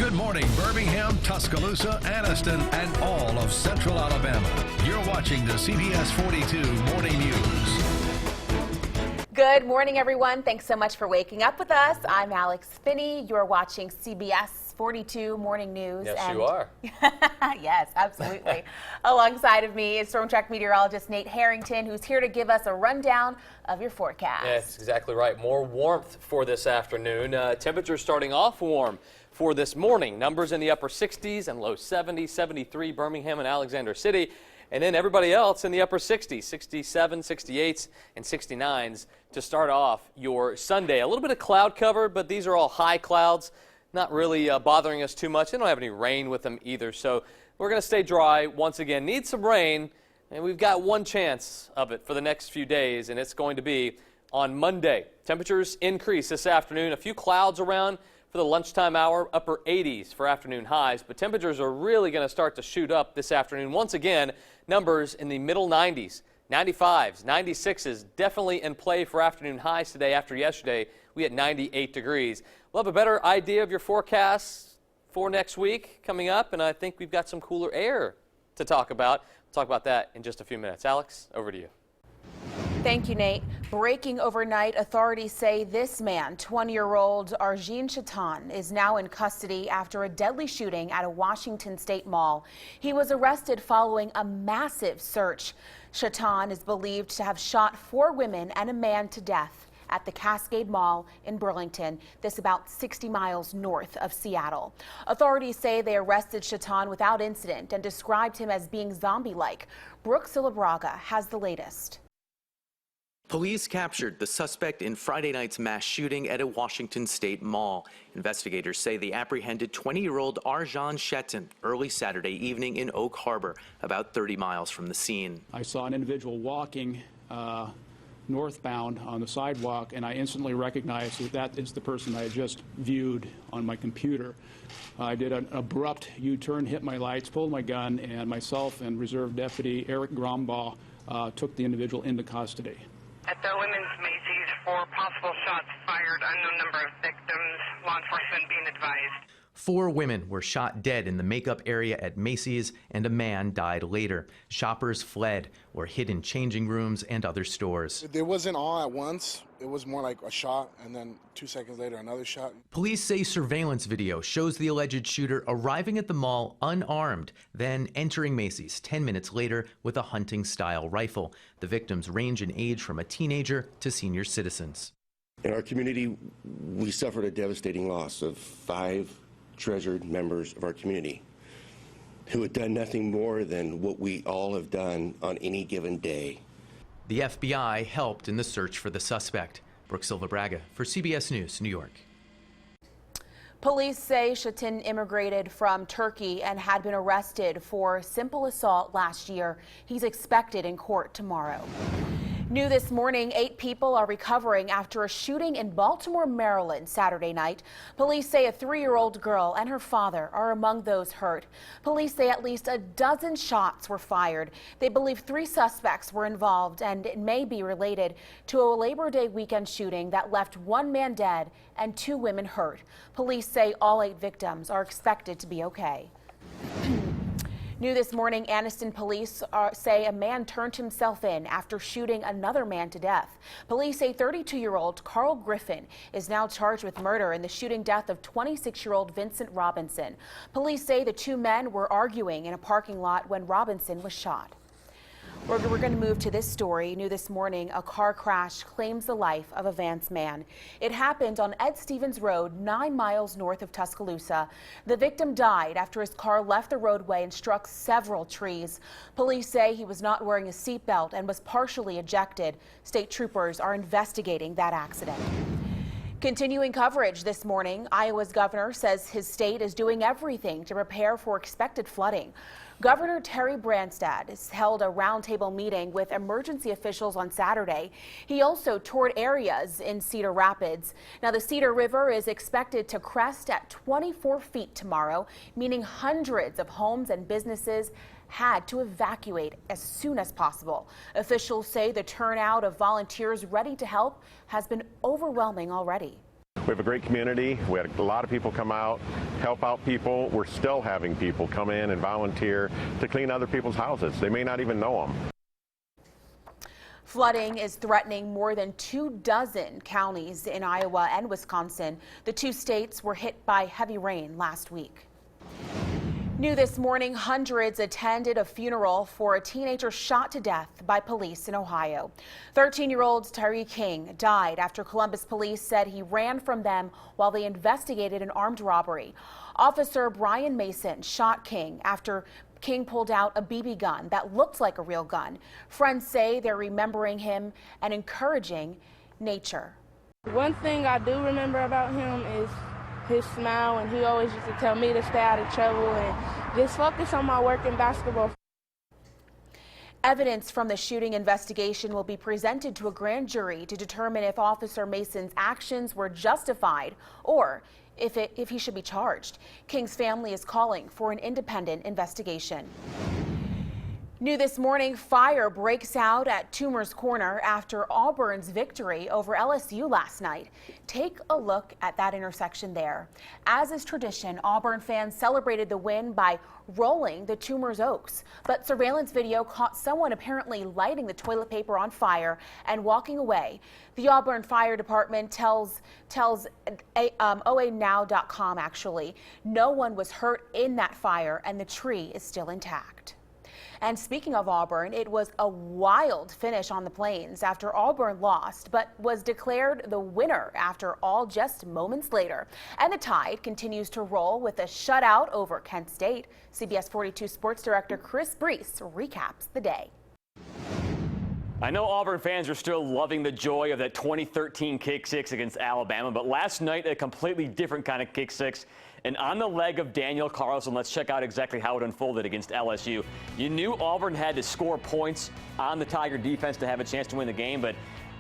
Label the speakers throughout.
Speaker 1: Good morning, Birmingham, Tuscaloosa, Anniston, and all of Central Alabama. You're watching the CBS 42 Morning News.
Speaker 2: Good morning, everyone. Thanks so much for waking up with us. I'm Alex Finney. You're watching CBS 42 Morning News.
Speaker 3: Yes, you are.
Speaker 2: Yes, absolutely. Alongside of me is Storm Track meteorologist Nate Harrington, who's here to give us a rundown of your forecast.
Speaker 3: Yeah, that's exactly right. More warmth for this afternoon. Temperatures starting off warm for this morning. Numbers in the upper 60s and low 70s, 73 Birmingham and Alexander City. And then everybody else in the upper 60s, 67, 68s, and 69s to start off your Sunday. A little bit of cloud cover, but these are all high clouds, not really bothering us too much. They don't have any rain with them either, so we're going to stay dry once again. Need some rain, and we've got one chance of it for the next few days, and it's going to be on Monday. Temperatures increase this afternoon. A few clouds around for the lunchtime hour, upper 80s for afternoon highs, but temperatures are really going to start to shoot up this afternoon. Once again, numbers in the middle 90s, 95s, 96s, definitely in play for afternoon highs today. After yesterday, we had 98 degrees. We'll have a better idea of your forecast for next week coming up, and I think we've got some cooler air to talk about. We'll talk about that in just a few minutes. Alex, over to you.
Speaker 2: Thank you, Nate. Breaking overnight, authorities say this man, 20-year-old Arjun Shaitan, is now in custody after a deadly shooting at a Washington State mall. He was arrested following a massive search. Shaitan is believed to have shot 4 women and a man to death at the Cascade Mall in Burlington, this about 60 miles north of Seattle. Authorities say they arrested Shaitan without incident and described him as being zombie-like. Brooke Silabraga has the latest.
Speaker 4: Police captured the suspect in Friday night's mass shooting at a Washington State mall. Investigators say they apprehended 20-year-old Arjun Shaitan early Saturday evening in Oak Harbor, about 30 miles from the scene.
Speaker 5: I saw an individual walking northbound on the sidewalk, and I instantly recognized that is the person I had just viewed on my computer. I did an abrupt U-turn, hit my lights, pulled my gun, and myself and Reserve Deputy Eric Grombaugh took the individual into custody.
Speaker 6: At the Women's Macy's, 4 possible shots fired, unknown number of victims, law enforcement being advised.
Speaker 4: 4 women were shot dead in the makeup area at Macy's, and a man died later. Shoppers fled or hid in changing rooms and other stores.
Speaker 7: It wasn't all at once. It was more like a shot, and then 2 seconds later, another shot.
Speaker 4: Police say surveillance video shows the alleged shooter arriving at the mall unarmed, then entering Macy's 10 minutes later with a hunting-style rifle. The victims range in age from a teenager to senior citizens.
Speaker 8: In our community, we suffered a devastating loss of 5 treasured members of our community who had done nothing more than what we all have done on any given day.
Speaker 4: The FBI helped in the search for the suspect. Brooke Silva-Braga for CBS News, New York.
Speaker 2: Police say Shaitan immigrated from Turkey and had been arrested for simple assault last year. He's expected in court tomorrow. New this morning, 8 people are recovering after a shooting in Baltimore, Maryland Saturday night. Police say a 3-year-old girl and her father are among those hurt. Police say at least a dozen shots were fired. They believe 3 suspects were involved, and it may be related to a Labor Day weekend shooting that left 1 man dead and 2 women hurt. Police say all 8 victims are expected to be okay. New this morning, Anniston police say a man turned himself in after shooting another man to death. Police say 32-year-old Carl Griffin is now charged with murder in the shooting death of 26-year-old Vincent Robinson. Police say the 2 men were arguing in a parking lot when Robinson was shot. We're going to move to this story. New this morning, a car crash claims the life of a Vance man. It happened on Ed Stevens Road, 9 miles north of Tuscaloosa. The victim died after his car left the roadway and struck several trees. Police say he was not wearing a seatbelt and was partially ejected. State troopers are investigating that accident. Continuing coverage this morning, Iowa's governor says his state is doing everything to prepare for expected flooding. Governor Terry Branstad has held a roundtable meeting with emergency officials on Saturday. He also toured areas in Cedar Rapids. Now, the Cedar River is expected to crest at 24 feet tomorrow, meaning hundreds of homes and businesses had to evacuate as soon as possible. Officials say the turnout of volunteers ready to help has been overwhelming already.
Speaker 9: We have a great community. We had a lot of people come out, help out people. We're still having people come in and volunteer to clean other people's houses. They may not even know them.
Speaker 2: Flooding is threatening more than 24 counties in Iowa and Wisconsin. The two states were hit by heavy rain last week. New this morning, hundreds attended a funeral for a teenager shot to death by police in Ohio. 13-year-old Tyree King died after Columbus police said he ran from them while they investigated an armed robbery. Officer Brian Mason shot King after King pulled out a BB gun that looked like a real gun. Friends say they're remembering him and encouraging nature.
Speaker 10: One thing I do remember about him is his smile, and he always used to tell me to stay out of trouble and just focus on my work in basketball.
Speaker 2: Evidence from the shooting investigation will be presented to a grand jury to determine if Officer Mason's actions were justified or if he should be charged. King's family is calling for an independent investigation. New this morning, fire breaks out at Toomer's Corner after Auburn's victory over LSU last night. Take a look at that intersection there. As is tradition, Auburn fans celebrated the win by rolling the Toomer's Oaks. But surveillance video caught someone apparently lighting the toilet paper on fire and walking away. The Auburn Fire Department tells OANow.com actually, no one was hurt in that fire and the tree is still intact. And speaking of Auburn, it was a wild finish on the Plains after Auburn lost, but was declared the winner after all just moments later. And the Tide continues to roll with a shutout over Kent State. CBS 42 Sports Director Chris Brees recaps the day.
Speaker 11: I know Auburn fans are still loving the joy of that 2013 kick six against Alabama, but last night a completely different kind of kick six. And on the leg of Daniel Carlson, let's check out exactly how it unfolded against LSU. You knew Auburn had to score points on the Tiger defense to have a chance to win the game, but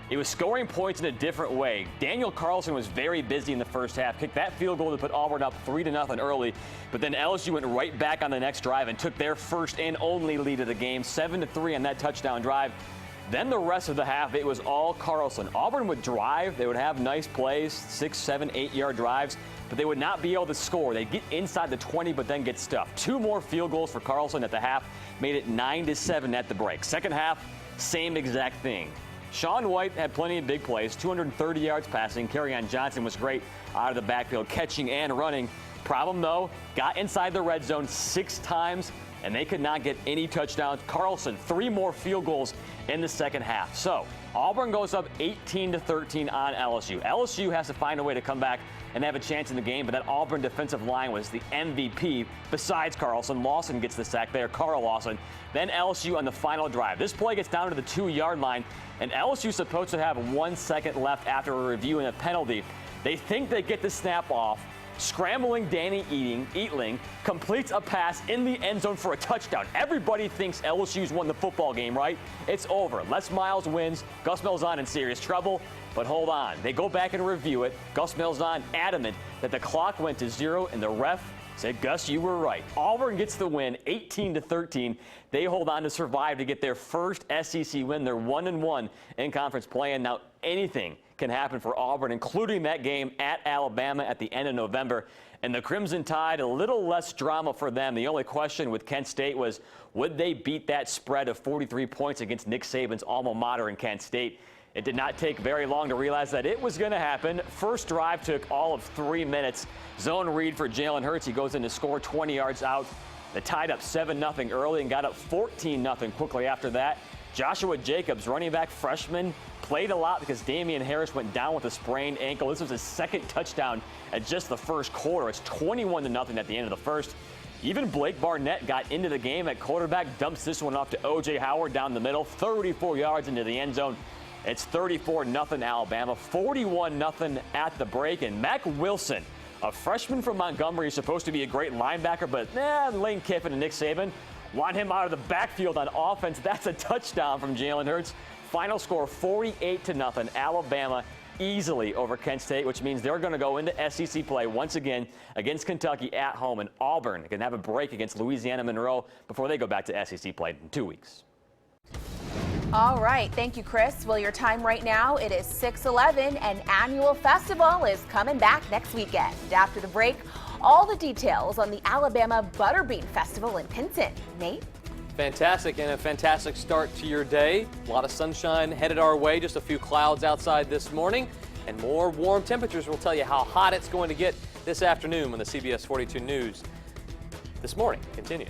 Speaker 11: it was scoring points in a different way. Daniel Carlson was very busy in the first half, kicked that field goal to put Auburn up 3-0 early, but then LSU went right back on the next drive and took their first and only lead of the game, 7-3 on that touchdown drive. Then the rest of the half, it was all Carlson. Auburn would drive. They would have nice plays, 6, 7, 8-yard drives, but they would not be able to score. They'd get inside the 20, but then get stuffed. 2 more field goals for Carlson at the half, made it 9-7 at the break. Second half, same exact thing. Sean White had plenty of big plays, 230 yards passing. Kerryon Johnson was great out of the backfield, catching and running. Problem, though, got inside the red zone 6 times, and they could not get any touchdowns. Carlson, 3 more field goals in the second half. So Auburn goes up 18-13 on LSU. LSU has to find a way to come back and have a chance in the game, but that Auburn defensive line was the MVP besides Carlson. Lawson gets the sack there, Carl Lawson. Then LSU on the final drive. This play gets down to the 2-yard line, and LSU's supposed to have 1 second left after a review and a penalty. They think they get the snap off. Scrambling Danny Eatling completes a pass in the end zone for a touchdown. Everybody thinks LSU's won the football game, right? It's over. Les Miles wins. Gus Malzahn in serious trouble. But hold on. They go back and review it. Gus Malzahn adamant that the clock went to 0 and the ref said, Gus, you were right. Auburn gets the win, 18-13. They hold on to survive to get their first SEC win. They're 1-1 in conference play, and now anything can happen for Auburn, including that game at Alabama at the end of November. And the Crimson Tide, a little less drama for them. The only question with Kent State was, would they beat that spread of 43 points against Nick Saban's alma mater in Kent State? It did not take very long to realize that it was going to happen. First drive took all of 3 minutes. Zone read for Jalen Hurts. He goes in to score 20 yards out. They tied up 7-0 early and got up 14-0 quickly after that. Joshua Jacobs, running back freshman, played a lot because Damian Harris went down with a sprained ankle. This was his second touchdown at just the first quarter. It's 21-0 at the end of the first. Even Blake Barnett got into the game at quarterback, dumps this one off to O.J. Howard down the middle, 34 yards into the end zone. It's 34-0 Alabama, 41-0 at the break. And Mack Wilson, a freshman from Montgomery, is supposed to be a great linebacker, but Lane Kiffin and Nick Saban want him out of the backfield on offense. That's a touchdown from Jalen Hurts. Final score 48-0. Alabama easily over Kent State, which means they're going to go into SEC play once again against Kentucky at home. And Auburn can have a break against Louisiana Monroe before they go back to SEC play in 2 weeks.
Speaker 2: All right, thank you, Chris. Well, your time right now, it is 6:11, and annual festival is coming back next weekend. After the break, all the details on the Alabama Butterbean Festival in Pinson. Nate?
Speaker 3: Fantastic, and a fantastic start to your day. A lot of sunshine headed our way, just a few clouds outside this morning, and more warm temperatures will tell you how hot it's going to get this afternoon when the CBS 42 News this morning continues.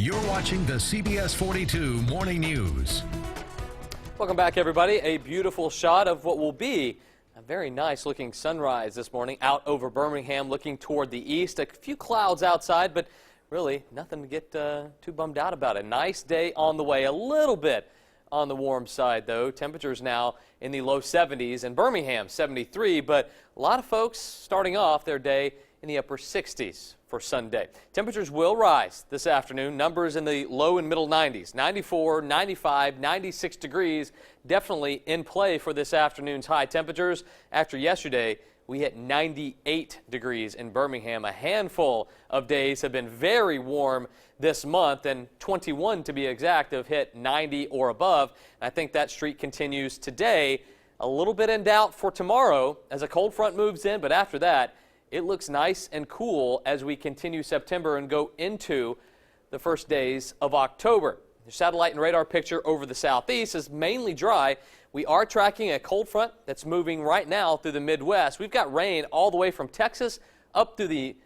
Speaker 1: You're watching the CBS 42 Morning News.
Speaker 3: Welcome back, everybody. A beautiful shot of what will be a very nice looking sunrise this morning out over Birmingham, looking toward the east. A few clouds outside, but really nothing to get too bummed out about. A nice day on the way. A little bit on the warm side, though. Temperatures now in the low 70s, and Birmingham 73, but a lot of folks starting off their day in the upper 60s for Sunday. Temperatures will rise this afternoon. Numbers in the low and middle 90s, 94, 95, 96 degrees, definitely in play for this afternoon's high temperatures. After yesterday, we hit 98 degrees in Birmingham. A handful of days have been very warm this month, and 21 to be exact have hit 90 or above. And I think that streak continues today. A little bit in doubt for tomorrow as a cold front moves in, but after that, it looks nice and cool as we continue September and go into the first days of October. The satellite and radar picture over the southeast is mainly dry. We are tracking a cold front that's moving right now through the Midwest. We've got rain all the way from Texas up through the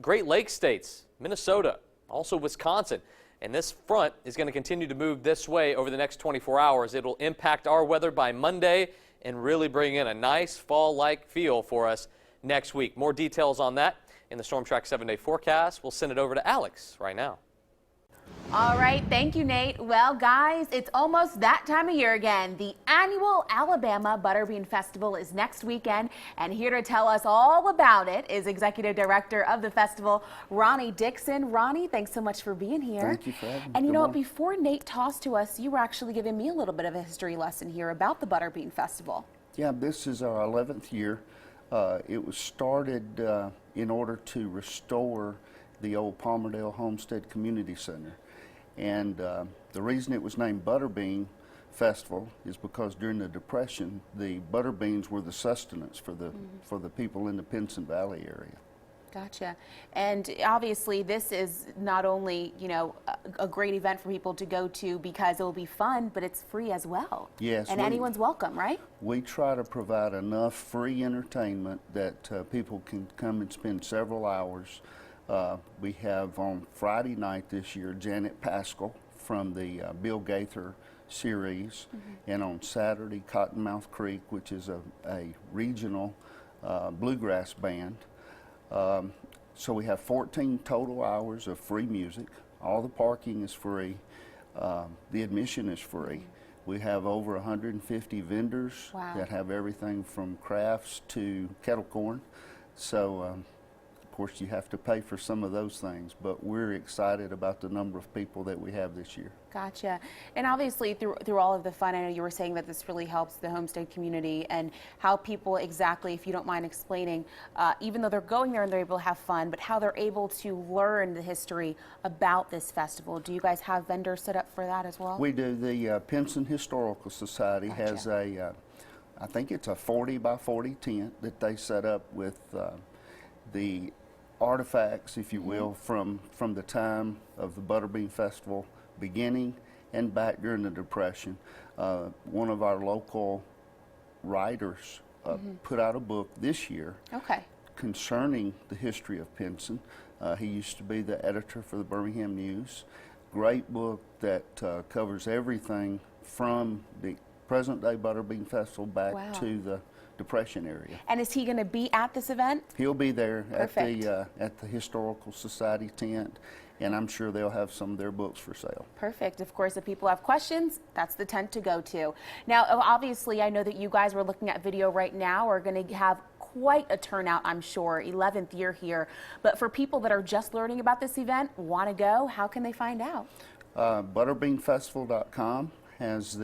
Speaker 3: Great Lakes states, Minnesota, also Wisconsin. And this front is going to continue to move this way over the next 24 hours. It'll impact our weather by Monday and really bring in a nice fall-like feel for us next week. More details on that in the Storm Track 7-day forecast. We'll send it over to Alex right now.
Speaker 2: All right, thank you, Nate. Well, guys, it's almost that time of year again. The annual Alabama Butterbean Festival is next weekend, and here to tell us all about it is Executive Director of the festival, Ronnie Dixon. Ronnie, thanks so much for being here.
Speaker 12: Thank you for having me.
Speaker 2: And you know what, before Nate tossed to us, you were actually giving me a little bit of a history lesson here about the Butterbean Festival.
Speaker 12: Yeah, this is our 11th year. It was started in order to restore the old Palmerdale Homestead Community Center. And the reason it was named Butterbean Festival is because during the Depression, the butter beans were the sustenance for the people in the Pinson Valley area.
Speaker 2: Gotcha. And obviously this is not only, you know, a great event for people to go to because it will be fun, but it's free as well.
Speaker 12: Yes.
Speaker 2: And anyone's welcome, right?
Speaker 12: We try to provide enough free entertainment that people can come and spend several hours. We have on Friday night this year Janet Paschal from the Bill Gaither series, and on Saturday Cottonmouth Creek, which is a regional bluegrass band. So we have 14 total hours of free music. All the parking is free. The admission is free. We have over 150 vendors that have everything from crafts to kettle corn. So, of course, you have to pay for some of those things, but we're excited about the number of people that we have this year.
Speaker 2: Gotcha. And obviously through all of the fun, I know you were saying that this really helps the homestead community, and how people exactly, if you don't mind explaining, even though they're going there and they're able to have fun, but how they're able to learn the history about this festival. Do you guys have vendors set up for that as well?
Speaker 12: We do. The Pinson Historical Society has a, I think it's a 40 by 40 tent that they set up with the artifacts, if you will, from the time of the Butterbean Festival beginning and back during the Depression. One of our local writers put out a book this year concerning the history of Pinson. He used to be the editor for the Birmingham News. Great book that covers everything from the present day Butterbean Festival back to the Depression area.
Speaker 2: And is he going to be at this event?
Speaker 12: He'll be there at the Historical Society tent, and I'm sure they'll have some of their books for sale.
Speaker 2: Perfect. Of course, if people have questions, that's the tent to go to. Now, obviously, I know that you guys were looking at video right now, are going to have quite a turnout, I'm sure, 11th year here. But for people that are just learning about this event, want to go, how can they find out?
Speaker 12: Butterbeanfestival.com has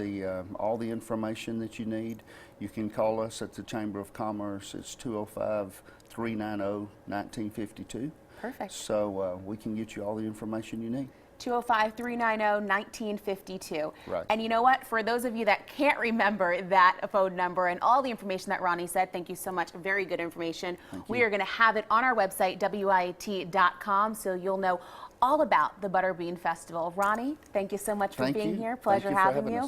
Speaker 12: all the information that you need. You can call us at the Chamber of Commerce. It's 205-390-1952.
Speaker 2: Perfect.
Speaker 12: So we can get you all the information you need.
Speaker 2: 205-390-1952.
Speaker 12: Right.
Speaker 2: And you know what? For those of you that can't remember that phone number and all the information that Ronnie said, thank you so much. Very good information. We are going to have it on our website, WIAT.com, so you'll know all about the Butterbean Festival. Ronnie, thank you so much for being here. Pleasure having you.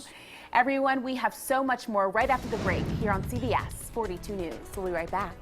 Speaker 2: Everyone, we have so much more right after the break here on CBS 42 News. We'll be right back.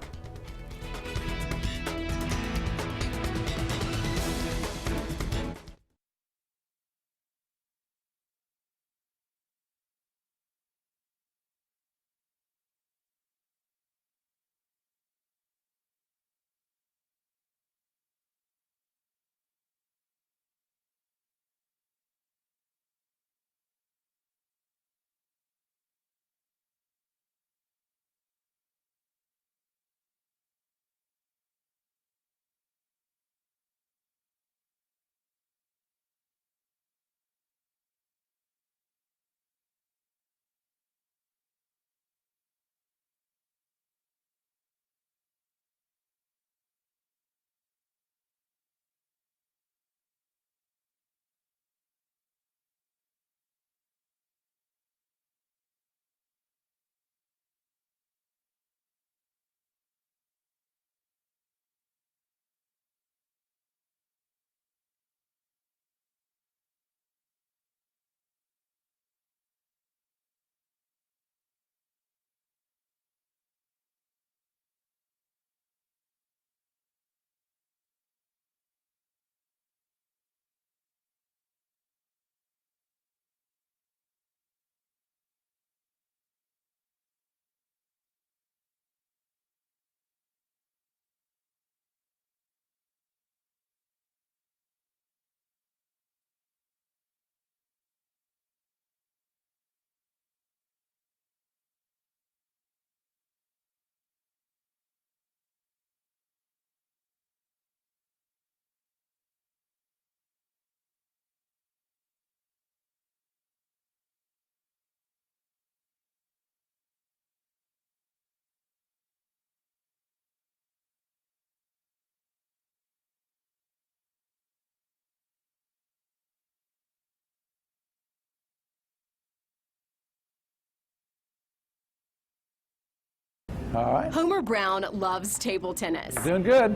Speaker 13: All right.
Speaker 14: Homer Brown loves table tennis.
Speaker 13: Doing good.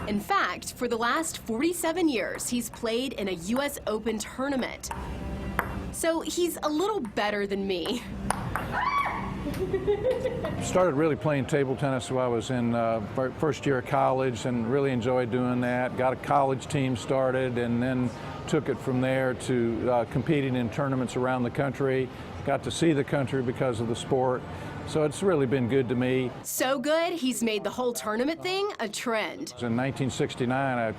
Speaker 14: In fact, for the last 47 years, he's played in a U.S. Open tournament. So he's a little better than me.
Speaker 13: Started really playing table tennis while I was in first year of college and really enjoyed doing that. Got a college team started and then took it from there to competing in tournaments around the country. Got to see the country because of the sport. So it's really been good to me.
Speaker 14: So good, he's made the whole tournament thing a trend.
Speaker 13: In 1969, I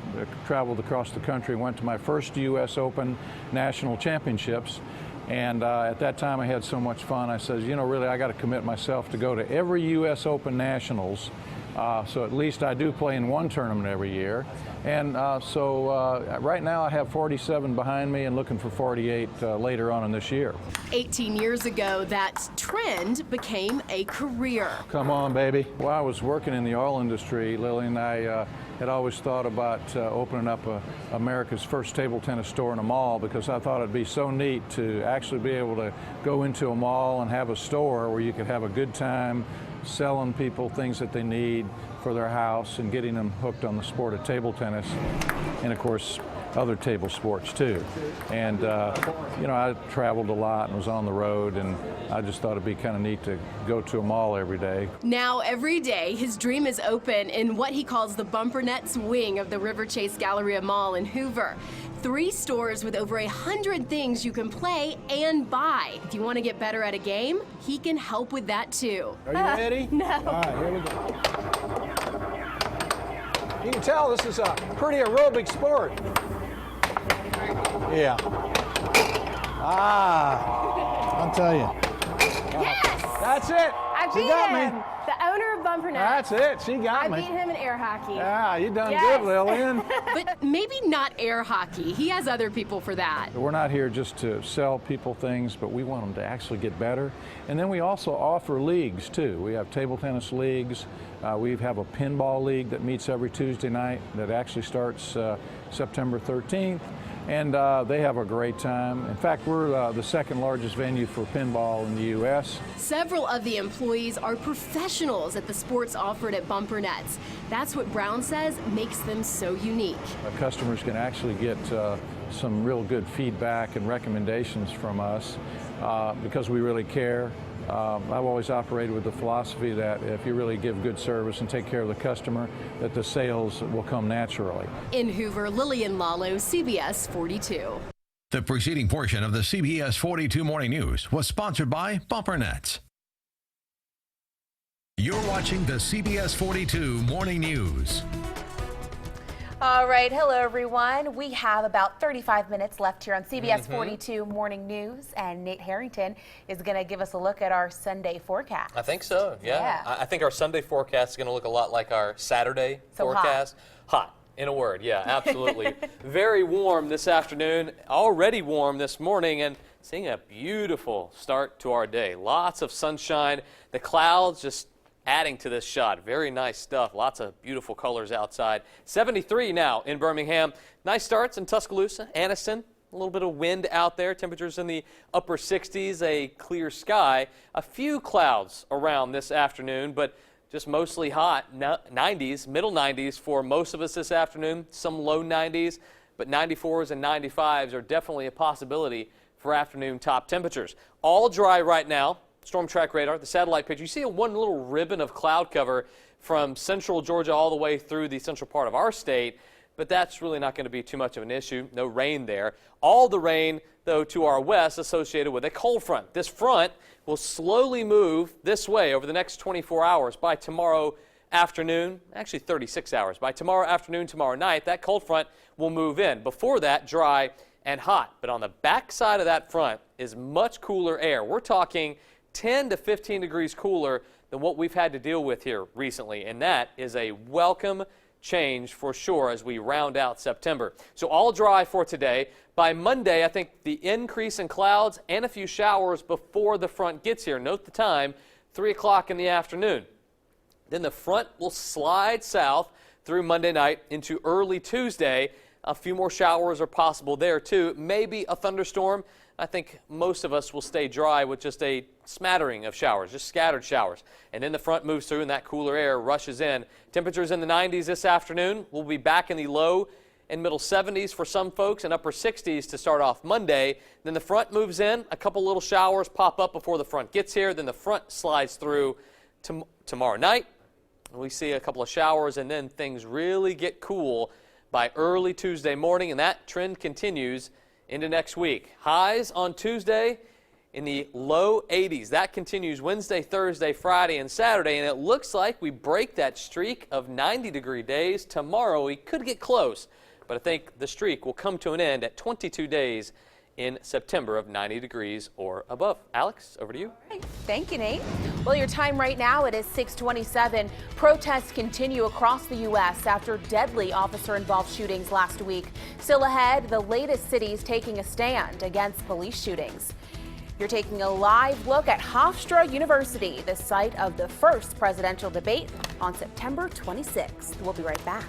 Speaker 13: traveled across the country, went to my first U.S. Open National Championships. And at that time, I had so much fun. I said, you know, really, I got to commit myself to go to every U.S. Open Nationals. So at least I do play in one tournament every year. And right now I have 47 behind me and looking for 48 later on in this year.
Speaker 14: 18 years ago, that trend became a career.
Speaker 13: Come on, baby. While I was working in the oil industry, Lillian, I had always thought about opening up America's first table tennis store in a mall because I thought it'd be so neat to actually be able to go into a mall and have a store where you could have a good time selling people things that they need for their house and getting them hooked on the sport of table tennis and, of course, other table sports too. And you know, I traveled a lot and was on the road, and I just thought it'd be kind of neat to go to a mall every day.
Speaker 14: Now every day his dream is open in what he calls the Bumpernets wing of the River Chase Galleria Mall in Hoover. 3 stores with over 100 things you can play and buy. If you want to get better at a game, he can help with that too.
Speaker 13: Are you ready?
Speaker 14: No.
Speaker 13: All right, here we go. You can tell this is a pretty aerobic sport. Yeah. I'll tell you.
Speaker 15: Yes!
Speaker 13: That's it.
Speaker 15: I
Speaker 13: She
Speaker 15: beat
Speaker 13: got
Speaker 15: him.
Speaker 13: me.
Speaker 15: The owner of Bumpernets.
Speaker 13: That's it. She got me.
Speaker 15: I beat him in air hockey.
Speaker 13: Yeah, you done
Speaker 15: Yes.
Speaker 13: good, Lillian.
Speaker 14: But maybe not air hockey. He has other people for that.
Speaker 13: We're not here just to sell people things, but we want them to actually get better. And then we also offer leagues too. We have table tennis leagues. We have a pinball league that meets every Tuesday night that actually starts September 13th. And they have a great time. In fact, we're the second largest venue for pinball in the U.S.
Speaker 14: Several of the employees are professionals at the sports offered at Bumpernets. That's what Brown says makes them so unique.
Speaker 13: Customers can actually get some real good feedback and recommendations from us because we really care. I've always operated with the philosophy that if you really give good service and take care of the customer, that the sales will come naturally.
Speaker 14: In Hoover, Lillian Lalo, CBS 42.
Speaker 1: The preceding portion of the CBS 42 Morning News was sponsored by Bumpernets. You're watching the CBS 42 Morning News.
Speaker 2: All right, hello everyone. We have about 35 minutes left here on CBS 42 Morning News, and Nate Harrington is going to give us a look at our Sunday forecast.
Speaker 3: I think so, yeah. I think our Sunday forecast is going to look a lot like our Saturday forecast. Hot, in a word, yeah, absolutely. Very warm this afternoon, already warm this morning, and seeing a beautiful start to our day. Lots of sunshine, the clouds just adding to this shot. Very nice stuff. Lots of beautiful colors outside. 73 now in Birmingham. Nice starts in Tuscaloosa, Anniston. A little bit of wind out there. Temperatures in the upper 60s, a clear sky. A few clouds around this afternoon, but just mostly hot. 90s, middle 90s for most of us this afternoon. Some low 90s, but 94s and 95s are definitely a possibility for afternoon top temperatures. All dry right now. Storm track radar, the satellite picture. You see one little ribbon of cloud cover from central Georgia all the way through the central part of our state, but that's really not going to be too much of an issue. No rain there. All the rain, though, to our west associated with a cold front. This front will slowly move this way over the next 24 hours. By tomorrow afternoon, actually 36 hours, by tomorrow afternoon, tomorrow night, that cold front will move in. Before that, dry and hot. But on the back side of that front is much cooler air. We're talking 10 to 15 degrees cooler than what we've had to deal with here recently, and that is a welcome change for sure as we round out September. So all dry for today. By Monday, I think the increase in clouds and a few showers before the front gets here. Note the time, 3 o'clock in the afternoon. Then the front will slide south through Monday night into early Tuesday. A few more showers are possible there too. Maybe a thunderstorm I think most of us will stay dry with just a smattering of showers, just scattered showers. And then the front moves through and that cooler air rushes in. Temperatures in the 90s this afternoon. We'll be back in the low and middle 70s for some folks and upper 60s to start off Monday. Then the front moves in. A couple little showers pop up before the front gets here. Then the front slides through tomorrow night. We see a couple of showers, and then things really get cool by early Tuesday morning, and that trend continues into next week. Highs on Tuesday in the low 80s. That continues Wednesday, Thursday, Friday, and Saturday, and it looks like we break that streak of 90-degree days tomorrow. We could get close, but I think the streak will come to an end at 22 days in September of 90 degrees or above. Alex, over to you.
Speaker 2: Thank you, Nate. Well, your time right now, it is 6:27. Protests continue across the U.S. after deadly officer-involved shootings last week. Still ahead, the latest cities taking a stand against police shootings. You're taking a live look at Hofstra University, the site of the first presidential debate on September 26th. We'll be right back.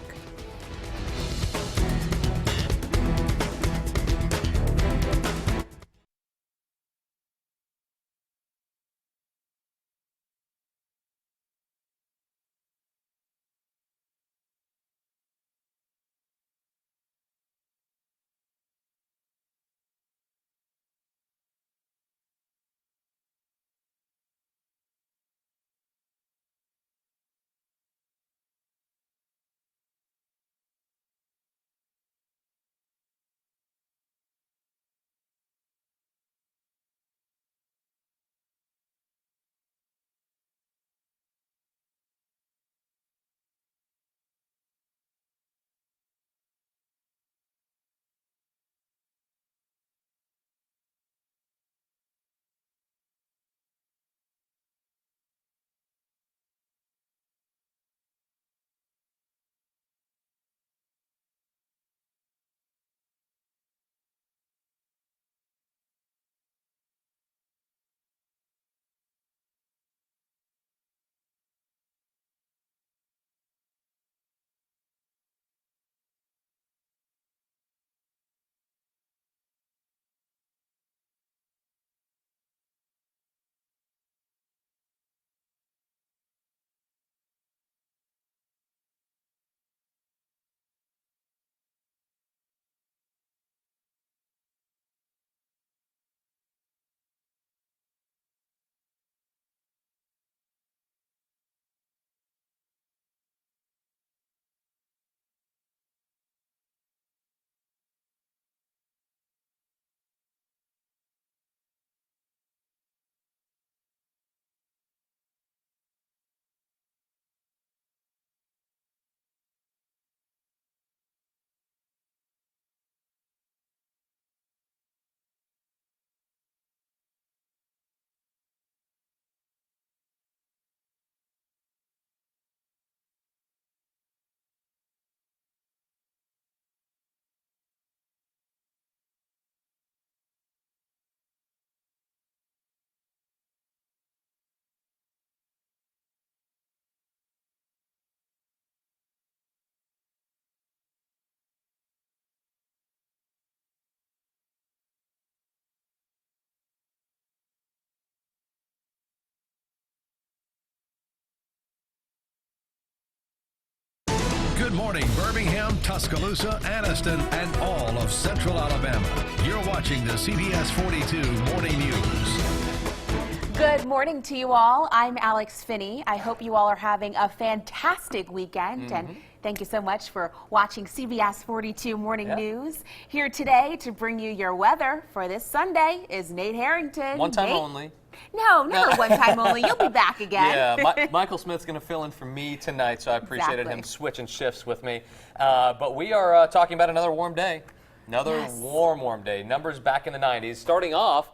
Speaker 1: Good morning, Birmingham, Tuscaloosa, Anniston, and all of Central Alabama. You're watching the CBS 42 Morning News.
Speaker 2: Good morning to you all. I'm Alex Finney. I hope you all are having a fantastic weekend. And thank you so much for watching CBS 42 Morning News. Here today to bring you your weather for this Sunday is Nate Harrington.
Speaker 3: One time
Speaker 2: Nate?
Speaker 3: only.
Speaker 2: No, never one time only. You'll be back again.
Speaker 3: Yeah, Michael Smith's going to fill in for me tonight, so I appreciated him switching shifts with me. But we are talking about another warm day. Another warm day. Numbers back in the 90s. Starting off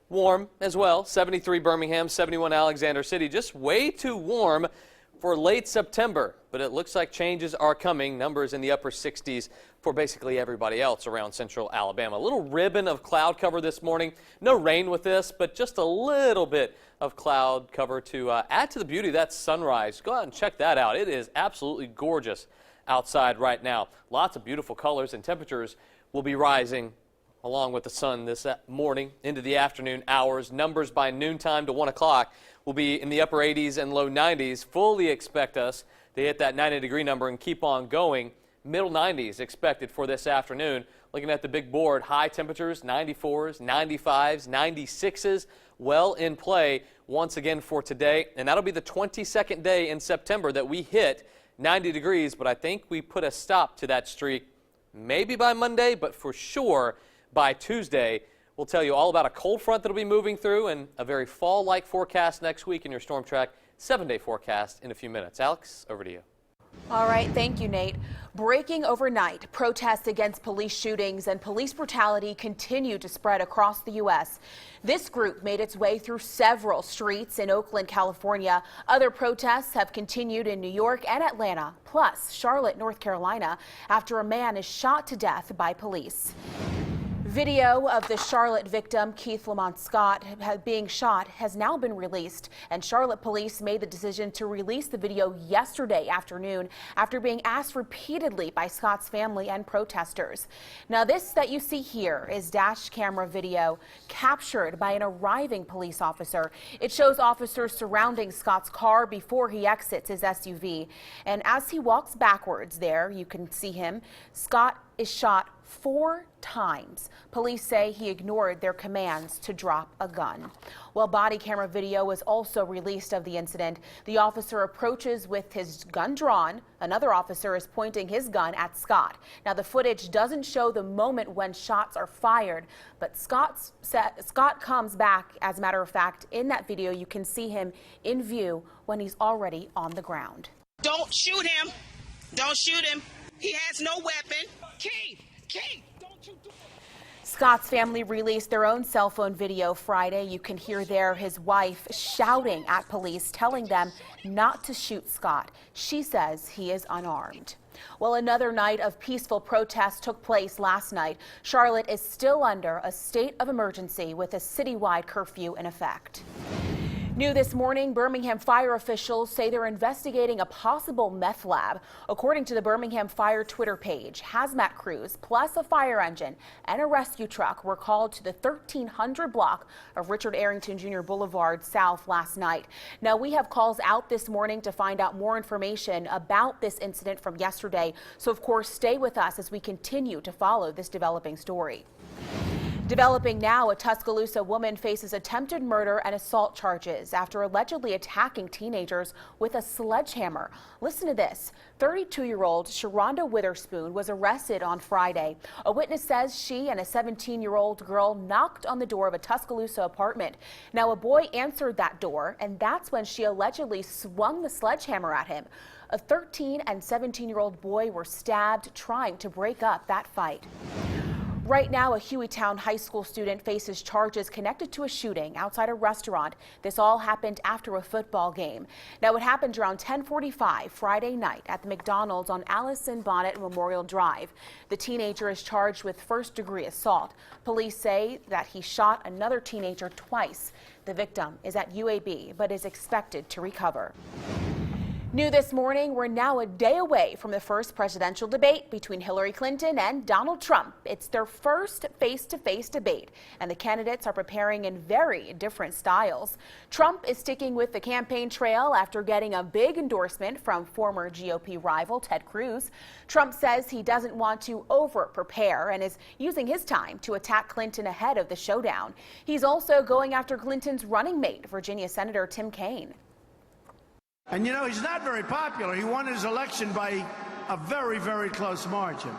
Speaker 3: warm as well. 73 Birmingham, 71 Alexander City. Just way too warm for late September. But it looks like changes are coming. Numbers in the upper 60s for basically everybody else around central Alabama. A little ribbon of cloud cover this morning. No rain with this, but just a little bit of cloud cover to add to the beauty of that sunrise. Go out and check that out. It is absolutely gorgeous outside right now. Lots of beautiful colors, and temperatures will be rising along with the sun this morning into the afternoon hours. Numbers by noontime to 1 o'clock will be in the upper 80s and low 90s. Fully expect us to hit that 90-degree number and keep on going. Middle 90s expected for this afternoon. Looking at the big board, high temperatures, 94s, 95s, 96s, well in play once again for today. And that'll be the 22nd day in September that we hit 90 degrees. But I think we put a stop to that streak maybe by Monday, but for sure by Tuesday. We'll tell you all about a cold front that'll be moving through and a very fall-like forecast next week in your Storm Track 7-day forecast in a few minutes. Alex, over to you.
Speaker 2: All right, thank you, Nate. Breaking overnight, protests against police shootings and police brutality continue to spread across the U.S. This group made its way through several streets in Oakland, California. Other protests have continued in New York and Atlanta, plus Charlotte, North Carolina, after a man is shot to death by police. Video of the Charlotte victim, Keith Lamont Scott, being shot has now been released, and Charlotte police made the decision to release the video yesterday afternoon after being asked repeatedly by Scott's family and protesters. Now, this that you see here is dash camera video captured by an arriving police officer. It shows officers surrounding Scott's car before he exits his SUV, and as he walks backwards there, you can see him, Scott is shot 4 times. Police say he ignored their commands to drop a gun. While body camera video was also released of the incident, the officer approaches with his gun drawn. Another officer is pointing his gun at Scott. Now, the footage doesn't show the moment when shots are fired, but Scott comes back. As a matter of fact, in that video, you can see him in view when he's already on the ground.
Speaker 16: Don't shoot him. Don't shoot him. He has no weapon. Keith, don't you do it.
Speaker 2: Scott's family released their own cell phone video Friday. You can hear there his wife shouting at police, telling them not to shoot Scott. She says he is unarmed. Well, another night of peaceful protests took place last night. Charlotte is still under a state of emergency with a citywide curfew in effect. New this morning, Birmingham fire officials say they're investigating a possible meth lab. According to the Birmingham Fire Twitter page, hazmat crews plus a fire engine and a rescue truck were called to the 1300 block of Richard Arrington Jr. Boulevard South last night. Now, we have calls out this morning to find out more information about this incident from yesterday. So, of course, stay with us as we continue to follow this developing story. Developing now, a Tuscaloosa woman faces attempted murder and assault charges after allegedly attacking teenagers with a sledgehammer. Listen to this. 32-year-old Sharonda Witherspoon was arrested on Friday. A witness says she and a 17-year-old girl knocked on the door of a Tuscaloosa apartment. Now, a boy answered that door, and that's when she allegedly swung the sledgehammer at him. A 13 and 17-year-old boy were stabbed trying to break up that fight. Right now, a Hueytown High School student faces charges connected to a shooting outside a restaurant. This all happened after a football game. Now, it happened around 10:45 Friday night at the McDonald's on Allison Bonnet Memorial Drive. The teenager is charged with first-degree assault. Police say that he shot another teenager twice. The victim is at UAB but is expected to recover. New this morning, we're now a day away from the first presidential debate between Hillary Clinton and Donald Trump. It's their first face-to-face debate, and the candidates are preparing in very different styles. Trump is sticking with the campaign trail after getting a big endorsement from former GOP rival Ted Cruz. Trump says he doesn't want to over-prepare and is using his time to attack Clinton ahead of the showdown. He's also going after Clinton's running mate, Virginia Senator Tim Kaine.
Speaker 17: And you know, he's not very popular. He won his election by a very, very close margin.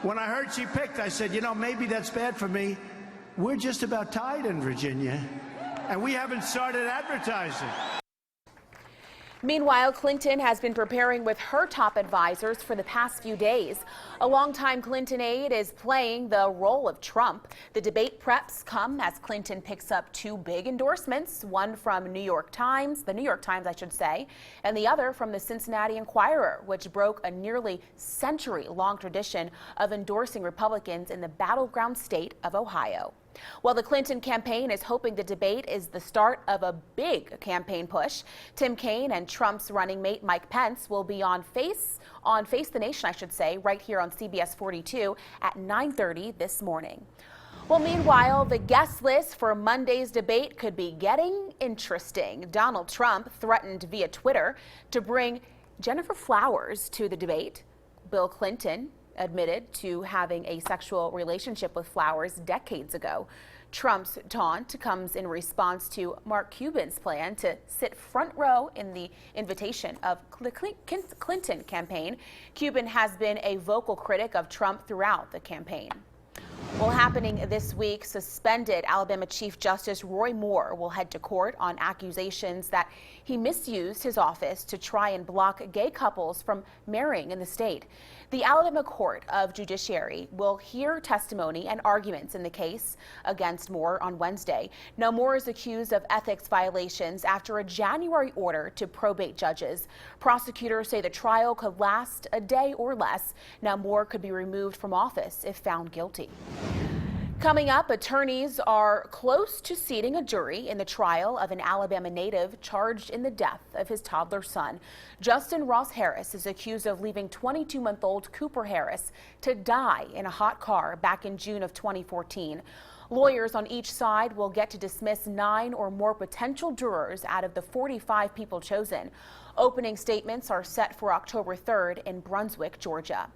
Speaker 17: When I heard she picked, I said, you know, maybe that's bad for me. We're just about tied in Virginia, and we haven't started advertising.
Speaker 2: Meanwhile, Clinton has been preparing with her top advisors for the past few days. A longtime Clinton aide is playing the role of Trump. The debate preps come as Clinton picks up 2 big endorsements, one from the New York Times, I should say, and the other from the Cincinnati Enquirer, which broke a nearly century-long tradition of endorsing Republicans in the battleground state of Ohio. While the Clinton campaign is hoping the debate is the start of a big campaign push, Tim Kaine and Trump's running mate Mike Pence will be on Face the Nation, right here on CBS 42 at 9:30 this morning. Well, meanwhile, the guest list for Monday's debate could be getting interesting. Donald Trump threatened via Twitter to bring Gennifer Flowers to the debate. Bill Clinton admitted to having a sexual relationship with Flowers decades ago. Trump's taunt comes in response to Mark Cuban's plan to sit front row in the invitation of the Clinton campaign. Cuban has been a vocal critic of Trump throughout the campaign. Well, happening this week, suspended Alabama Chief Justice Roy Moore will head to court on accusations that he misused his office to try and block gay couples from marrying in the state. The Alabama Court of Judiciary will hear testimony and arguments in the case against Moore on Wednesday. Now, Moore is accused of ethics violations after a January order to probate judges. Prosecutors say the trial could last a day or less. Now, Moore could be removed from office if found guilty. Coming up, attorneys are close to seating a jury in the trial of an Alabama native charged in the death of his toddler son. Justin Ross Harris is accused of leaving 22-month-old Cooper Harris to die in a hot car back in June of 2014. Lawyers on each side will get to dismiss 9 or more potential jurors out of the 45 people chosen. Opening statements are set for October 3rd in Brunswick, Georgia.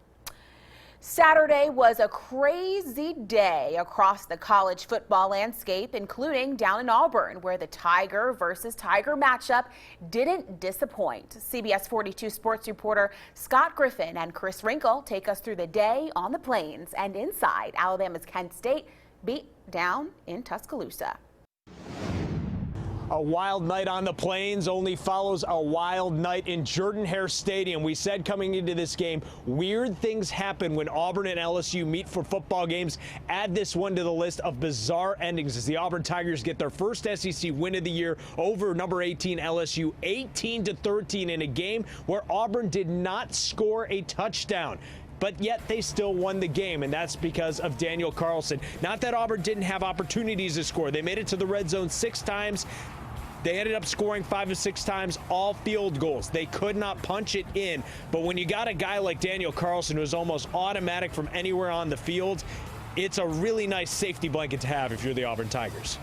Speaker 2: Saturday was a crazy day across the college football landscape, including down in Auburn, where the Tiger versus Tiger matchup didn't disappoint. CBS 42 sports reporter Scott Griffin and Chris Wrinkle take us through the day on the plains and inside Alabama's Kent State beat down in Tuscaloosa.
Speaker 18: A wild night on the plains only follows a wild night in Jordan-Hare Stadium. We said coming into this game, weird things happen when Auburn and LSU meet for football games. Add this one to the list of bizarre endings as the Auburn Tigers get their first SEC win of the year over number 18 LSU, 18-13 in a game where Auburn did not score a touchdown. But yet they still won the game, and that's because of Daniel Carlson. Not that Auburn didn't have opportunities to score. They made it to the red zone 6 times. They ended up scoring 5 of 6 times, all field goals. They could not punch it in. But when you got a guy like Daniel Carlson who's almost automatic from anywhere on the field, it's a really nice safety blanket to have if you're the Auburn Tigers.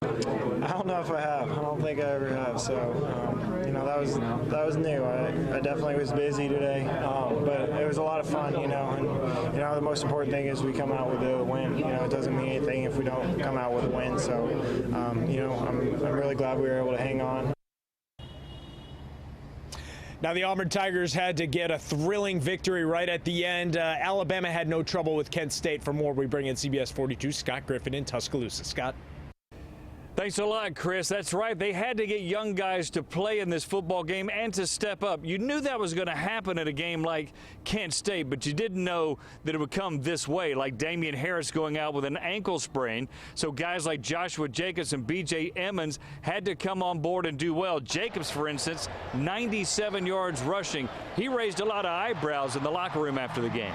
Speaker 19: I don't know if I have. I don't think I ever have. So, that was new. I definitely was busy today, but it was a lot of fun. And the most important thing is we come out with a win. It doesn't mean anything if we don't come out with a win. So, I'm really glad we were able to hang on.
Speaker 18: Now, the Auburn Tigers had to get a thrilling victory right at the end. Alabama had no trouble with Kent State. For more, we bring in CBS 42 Scott Griffin in Tuscaloosa. Scott.
Speaker 20: Thanks a lot, Chris. That's right. They had to get young guys to play in this football game and to step up. You knew that was going to happen at a game like Kent State, but you didn't know that it would come this way, like Damian Harris going out with an ankle sprain. So guys like Joshua Jacobs and B.J. Emmons had to come on board and do well. Jacobs, for instance, 97 yards rushing. He raised a lot of eyebrows in the locker room after the game.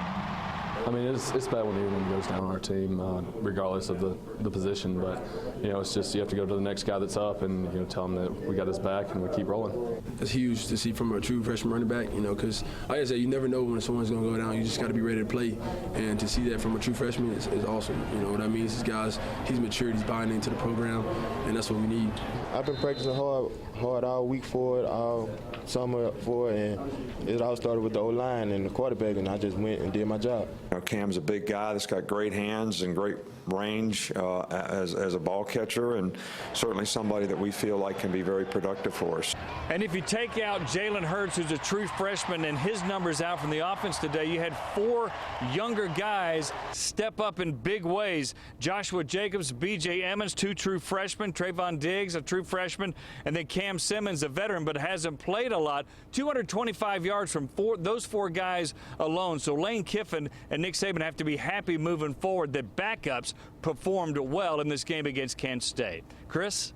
Speaker 21: I mean, it's bad when anyone goes down on our team, regardless of the position. But, it's just you have to go to the next guy that's up and, tell him that we got his back and we keep rolling.
Speaker 22: It's huge to see from a true freshman running back, because, like I said, you never know when someone's going to go down. You just got to be ready to play. And to see that from a true freshman is awesome. What I mean is this guy's, he's matured, he's buying into the program, and that's what we need.
Speaker 23: I've been practicing hard all week for it, all summer for it, and it all started with the O-line and the quarterback, and I just went and did my job.
Speaker 24: Cam's a big guy that's got great hands and great range as a ball catcher, and certainly somebody that we feel like can be very productive for us.
Speaker 20: And if you take out Jalen Hurts, who's a true freshman, and his numbers out from the offense today, you had 4 younger guys step up in big ways. Joshua Jacobs, B.J. Emmons, 2 true freshmen, Trayvon Diggs, a true freshman, and then Cam Simmons, a veteran, but hasn't played a lot. 225 yards from those 4 guys alone. So Lane Kiffin and Nick Saban have to be happy moving forward that backups performed well in this game against Kent State. Chris?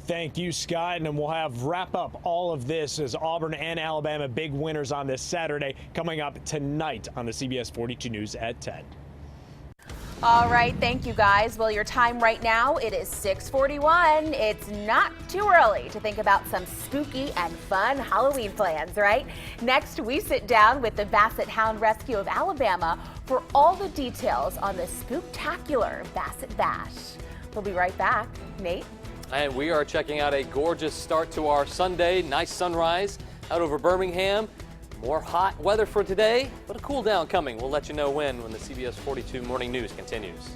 Speaker 18: Thank you, Scott. And then we'll have wrap up all of this as Auburn and Alabama big winners on this Saturday coming up tonight on the CBS 42 News at 10.
Speaker 2: All right, thank you guys. Well, your time right now, it is 6:41. It's not too early to think about some spooky and fun Halloween plans, right? Next, we sit down with the Basset Hound Rescue of Alabama for all the details on the spooktacular Basset Bash. We'll be right back. Nate?
Speaker 3: And we are checking out a gorgeous start to our Sunday. Nice sunrise out over Birmingham. More hot weather for today, but a cool down coming. We'll let you know when the CBS 42 Morning News continues.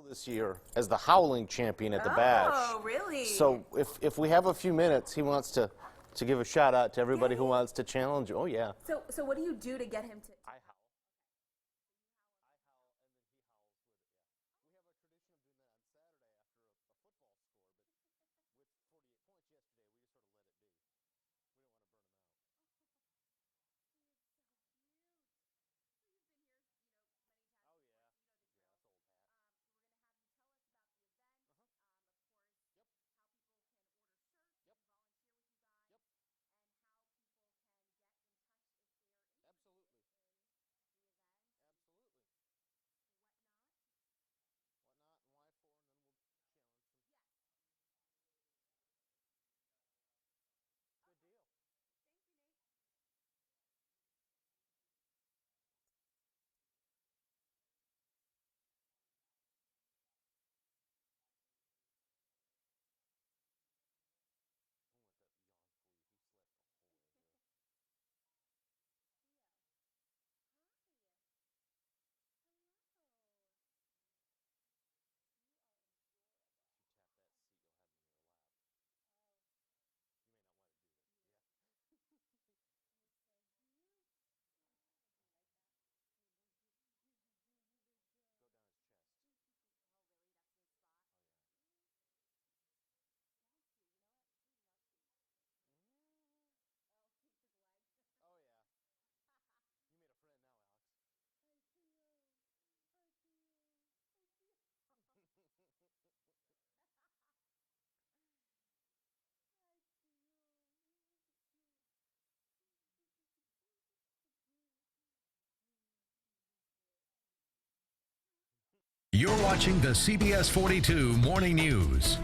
Speaker 5: This year as the Howling Champion at the Bash.
Speaker 2: Oh, really?
Speaker 5: So if we have a few minutes, he wants to give a shout out to everybody who wants to challenge you. Oh yeah.
Speaker 2: So what do you do to get him to?
Speaker 1: You're watching the CBS 42 Morning News.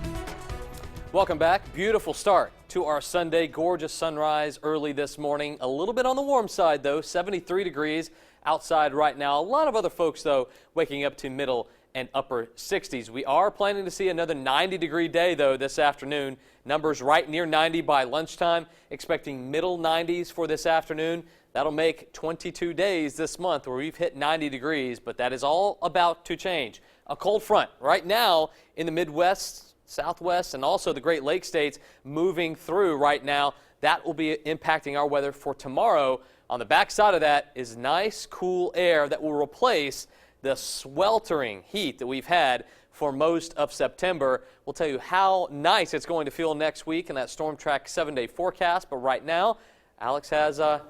Speaker 3: Welcome back. Beautiful start to our Sunday. Gorgeous sunrise early this morning. A little bit on the warm side, though. 73 degrees outside right now. A lot of other folks, though, waking up to middle and upper 60s. We are planning to see another 90-degree day, though, this afternoon. Numbers right near 90 by lunchtime. Expecting middle 90s for this afternoon. That'll make 22 days this month where we've hit 90 degrees, but that is all about to change. A cold front right now in the Midwest, Southwest, and also the Great Lakes states moving through right now. That will be impacting our weather for tomorrow. On the backside of that is nice, cool air that will replace the sweltering heat that we've had for most of September. We'll tell you how nice it's going to feel next week in that Storm Track 7-day forecast, but right now, Alex has a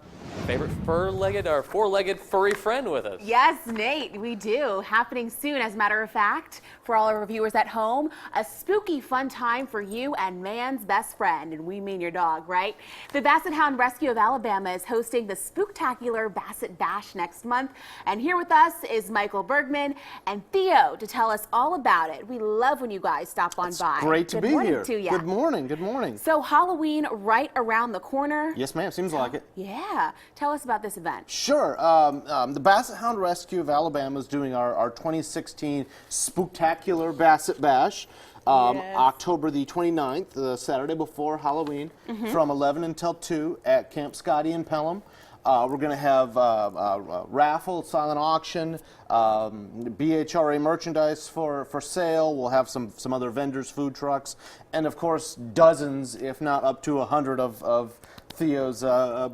Speaker 3: favorite four-legged furry friend with us.
Speaker 2: Yes, Nate, we do. Happening soon, as a matter of fact, for all our viewers at home, a spooky fun time for you and man's best friend, and we mean your dog, right? The Basset Hound Rescue of Alabama is hosting the spooktacular Basset Bash next month, and here with us is Michael Bergman and Theo to tell us all about it. We love when you guys stop on by.
Speaker 5: Great to be here.
Speaker 2: Good morning to you.
Speaker 5: Good morning. Good morning.
Speaker 2: So Halloween right around the corner.
Speaker 5: Yes, ma'am. Seems like it.
Speaker 2: Yeah. Tell us about this event.
Speaker 5: Sure. The Basset Hound Rescue of Alabama is doing our 2016 Spooktacular Basset Bash. October the 29th, the Saturday before Halloween, from 11 until 2 at Camp Scotty in Pelham. We're going to have raffle, silent auction, BHRA merchandise for sale. We'll have some other vendors, food trucks, and of course dozens, if not up to 100 of Theo's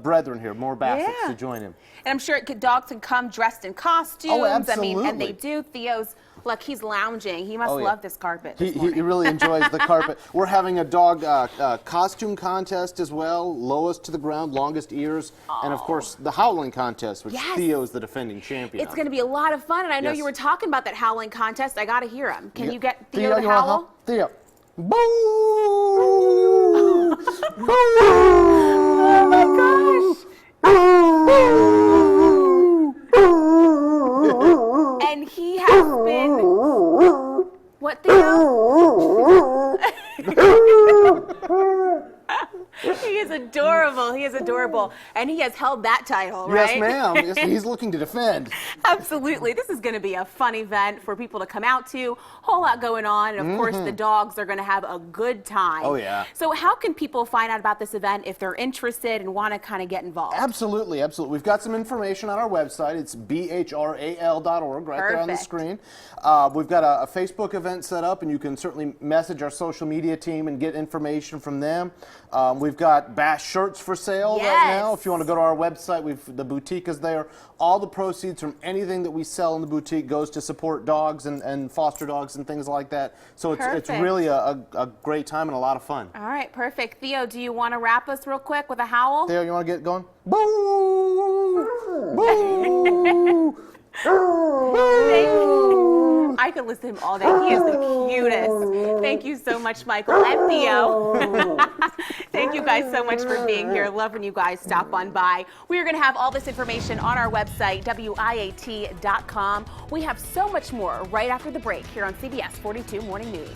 Speaker 5: brethren here, more Bassets to join him.
Speaker 2: And I'm sure dogs can come dressed in costumes.
Speaker 5: Oh, absolutely.
Speaker 2: I mean, and they do. Theo's, look, he's lounging. He must love this carpet.
Speaker 5: He really enjoys the carpet. We're having a dog costume contest as well, lowest to the ground, longest ears, and of course the howling contest, which Theo is the defending champion.
Speaker 2: It's going to be a lot of fun, and I know you were talking about that howling contest. I got to hear him. Can you get Theo to howl?
Speaker 5: Theo. Boo! Boo!
Speaker 2: Oh my gosh! And he has been. What, Theo? He is adorable. He is adorable. And he has held that title, right?
Speaker 5: Yes, ma'am. Yes, he's looking to defend.
Speaker 2: Absolutely. This is going to be a fun event for people to come out to. Whole lot going on. And, of course, the dogs are going to have a good time.
Speaker 5: Oh, yeah.
Speaker 2: So how can people find out about this event if they're interested and want to kind of get involved?
Speaker 5: Absolutely, absolutely. We've got some information on our website. It's bhral.org right there on the screen. We've got a Facebook event set up, and you can certainly message our social media team and get information from them. We've got Bass shirts for sale right now. If you want to go to our website, the boutique is there. All the proceeds from anything that we sell in the boutique goes to support dogs and foster dogs and things like that. So it's really a great time and a lot of fun.
Speaker 2: All right, perfect. Theo, do you want to wrap us real quick with a howl?
Speaker 5: Theo, you want to get going? Boo! Boo!
Speaker 2: Thank you. I could listen to him all day. He is the cutest. Thank you so much, Michael and Theo. Thank you guys so much for being here. Love when you guys stop on by. We are going to have all this information on our website, WIAT.com. We have so much more right after the break here on CBS 42 Morning News.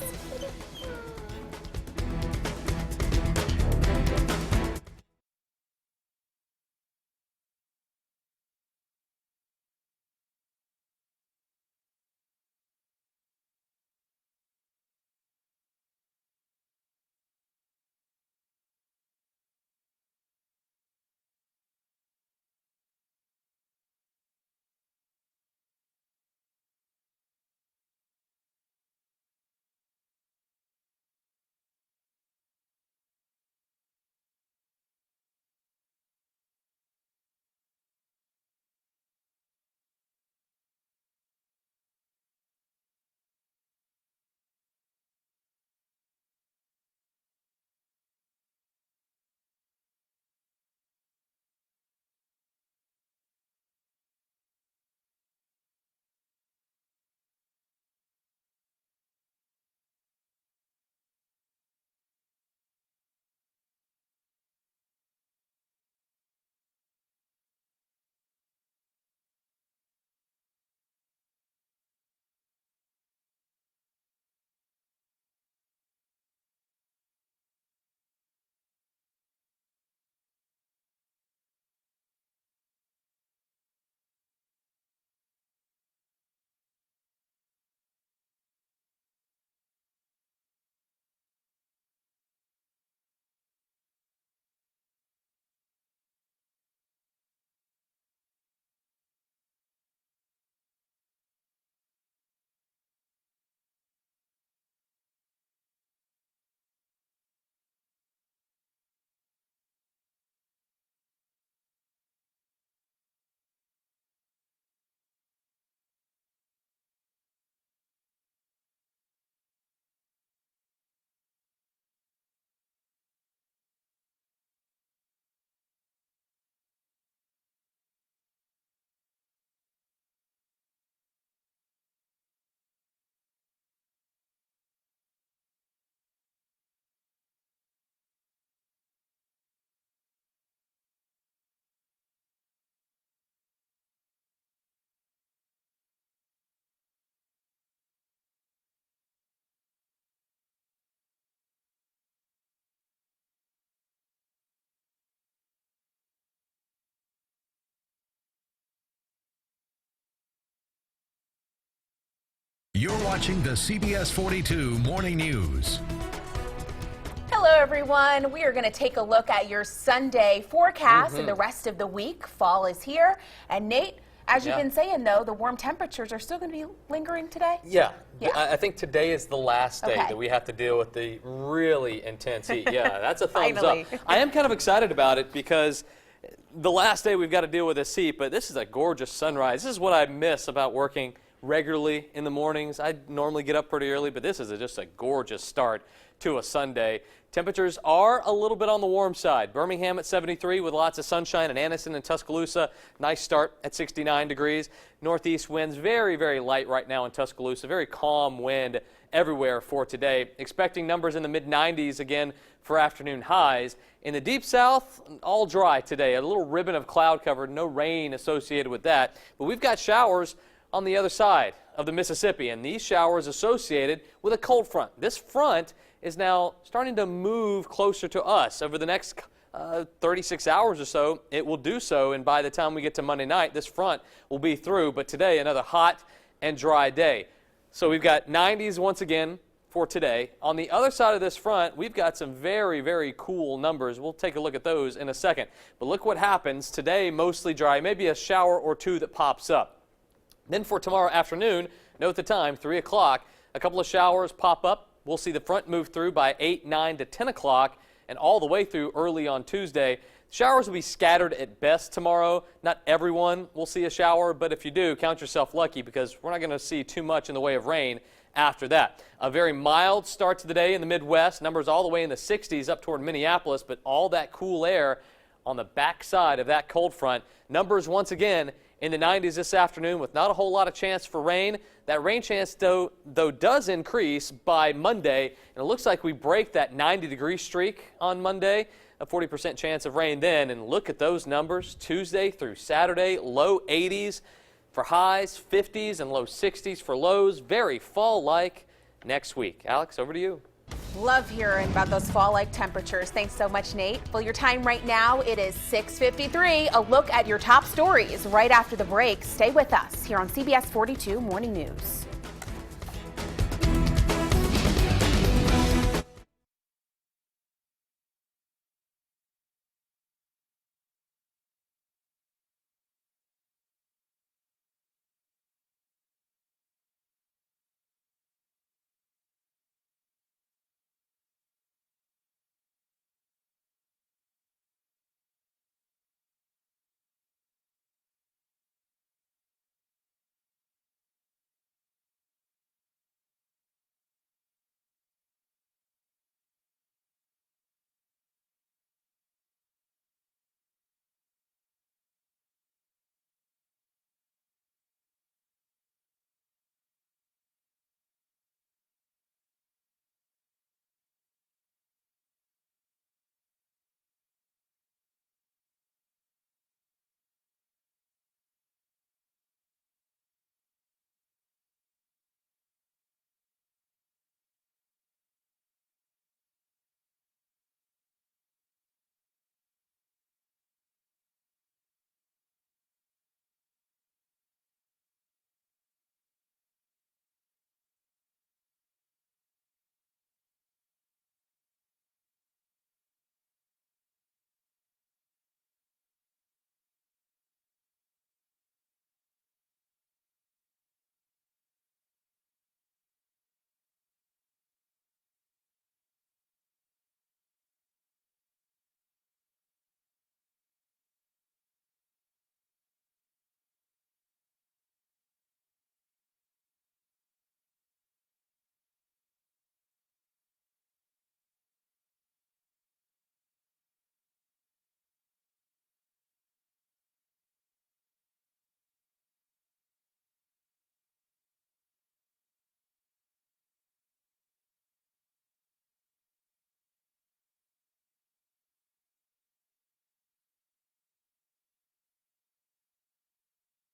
Speaker 1: You're watching the CBS 42 Morning News.
Speaker 2: Hello, everyone. We are going to take a look at your Sunday forecast and the rest of the week. Fall is here. And Nate, as you've been saying, though, the warm temperatures are still going to be lingering today?
Speaker 3: Yeah. I think today is the last day that we have to deal with the really intense heat. Yeah, that's a thumbs up. I am kind of excited about it because the last day we've got to deal with this heat, but this is a gorgeous sunrise. This is what I miss about working regularly in the mornings. I normally get up pretty early, but this is just a gorgeous start to a Sunday. Temperatures are a little bit on the warm side. Birmingham at 73 with lots of sunshine, and Anniston and Tuscaloosa, nice start at 69 degrees. Northeast winds very, very light right now in Tuscaloosa. Very calm wind everywhere for today. Expecting numbers in the mid-90s again for afternoon highs. In the deep south, all dry today. A little ribbon of cloud cover, no rain associated with that. But we've got showers on the other side of the Mississippi, and these showers associated with a cold front. This front is now starting to move closer to us. Over the next 36 hours or so, it will do so, and by the time we get to Monday night, this front will be through. But today, another hot and dry day. So we've got 90s once again for today. On the other side of this front, we've got some very, very cool numbers. We'll take a look at those in a second. But look what happens. Today, mostly dry, maybe a shower or two that pops up. Then for tomorrow afternoon, note the time, 3 o'clock, a couple of showers pop up. We'll see the front move through by 8, 9 to 10 o'clock and all the way through early on Tuesday. Showers will be scattered at best tomorrow. Not everyone will see a shower, but if you do, count yourself lucky because we're not going to see too much in the way of rain after that. A very mild start to the day in the Midwest. Numbers all the way in the 60s up toward Minneapolis, but all that cool air on the backside of that cold front. Numbers once again in the 90s this afternoon with not a whole lot of chance for rain. That rain chance, though does increase by Monday, and it looks like we break that 90-degree streak on Monday, a 40% chance of rain then. And look at those numbers, Tuesday through Saturday, low 80s for highs, 50s and low 60s for lows. Very fall-like next week. Alex, over to you.
Speaker 2: Love hearing about those fall-like temperatures. Thanks so much, Nate. Well, your time right now, it is 6:53. A look at your top stories right after the break. Stay with us here on CBS 42 Morning News.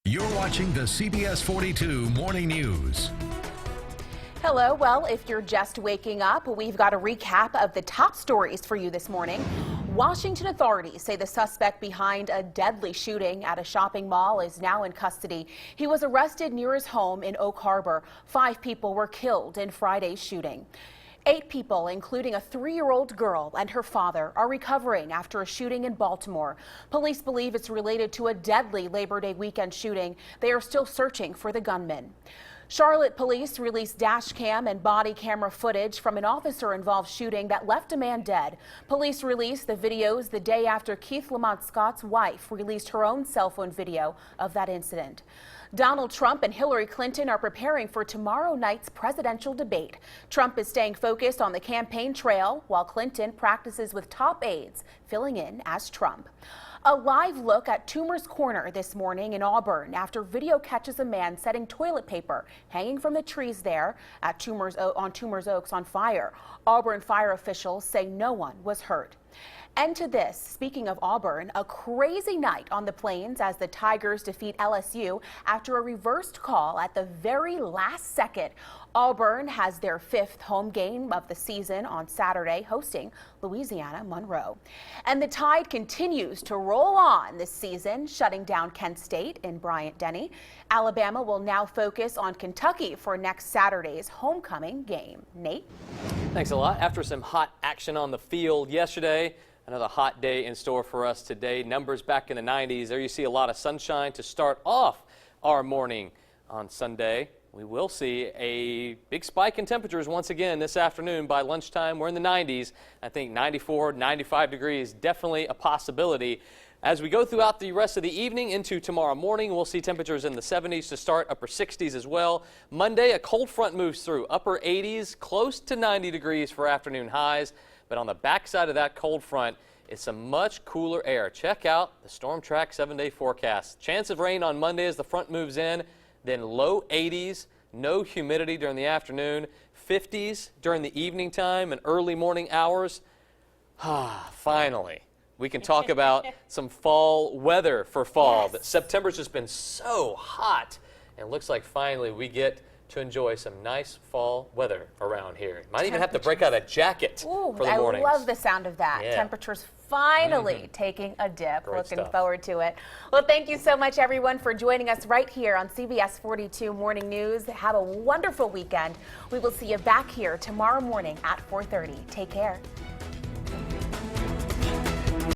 Speaker 1: You're watching the CBS 42 Morning News.
Speaker 2: Hello. Well, if you're just waking up, we've got a recap of the top stories for you this morning. Washington authorities say the suspect behind a deadly shooting at a shopping mall is now in custody. He was arrested near his home in Oak Harbor. 5 people were killed in Friday's shooting. 8 people, including a 3-year-old girl and her father, are recovering after a shooting in Baltimore. Police believe it's related to a deadly Labor Day weekend shooting. They are still searching for the gunman. Charlotte police released dash cam and body camera footage from an officer-involved shooting that left a man dead. Police released the videos the day after Keith Lamont Scott's wife released her own cell phone video of that incident. Donald Trump and Hillary Clinton are preparing for tomorrow night's presidential debate. Trump is staying focused on the campaign trail, while Clinton practices with top aides, filling in as Trump. A live look at Toomer's Corner this morning in Auburn after video catches a man setting toilet paper hanging from the trees there at Toomer's Oaks on fire. Auburn fire officials say no one was hurt. And to this, speaking of Auburn, a crazy night on the Plains as the Tigers defeat LSU after a reversed call at the very last second. Auburn has their 5th home game of the season on Saturday, hosting Louisiana Monroe. And the Tide continues to roll on this season, shutting down Kent State in Bryant-Denny. Alabama will now focus on Kentucky for next Saturday's homecoming game. Nate?
Speaker 3: Thanks a lot. After some hot action on the field yesterday, another hot day in store for us today. Numbers back in the 90s. There you see a lot of sunshine to start off our morning on Sunday. We will see a big spike in temperatures once again this afternoon. By lunchtime, we're in the 90s. I think 94, 95 degrees, definitely a possibility. As we go throughout the rest of the evening into tomorrow morning, we'll see temperatures in the 70s to start, upper 60s as well. Monday, a cold front moves through, upper 80s, close to 90 degrees for afternoon highs. But on the backside of that cold front, it's some much cooler air. Check out the Storm Track 7-day forecast. Chance of rain on Monday as the front moves in, then low 80s, no humidity during the afternoon, 50s during the evening time and early morning hours. Finally, we can talk about some fall weather for fall. Yes. September's just been so hot, and it looks like finally we get to enjoy some nice fall weather around here. Might even have to break out a jacket for the mornings.
Speaker 2: I love the sound of that. Yeah. Temperatures finally taking a dip.
Speaker 3: Great
Speaker 2: Looking
Speaker 3: stuff.
Speaker 2: Forward to it. Well, thank you so much, everyone, for joining us right here on CBS 42 Morning News. Have a wonderful weekend. We will see you back here tomorrow morning at 4:30. Take care.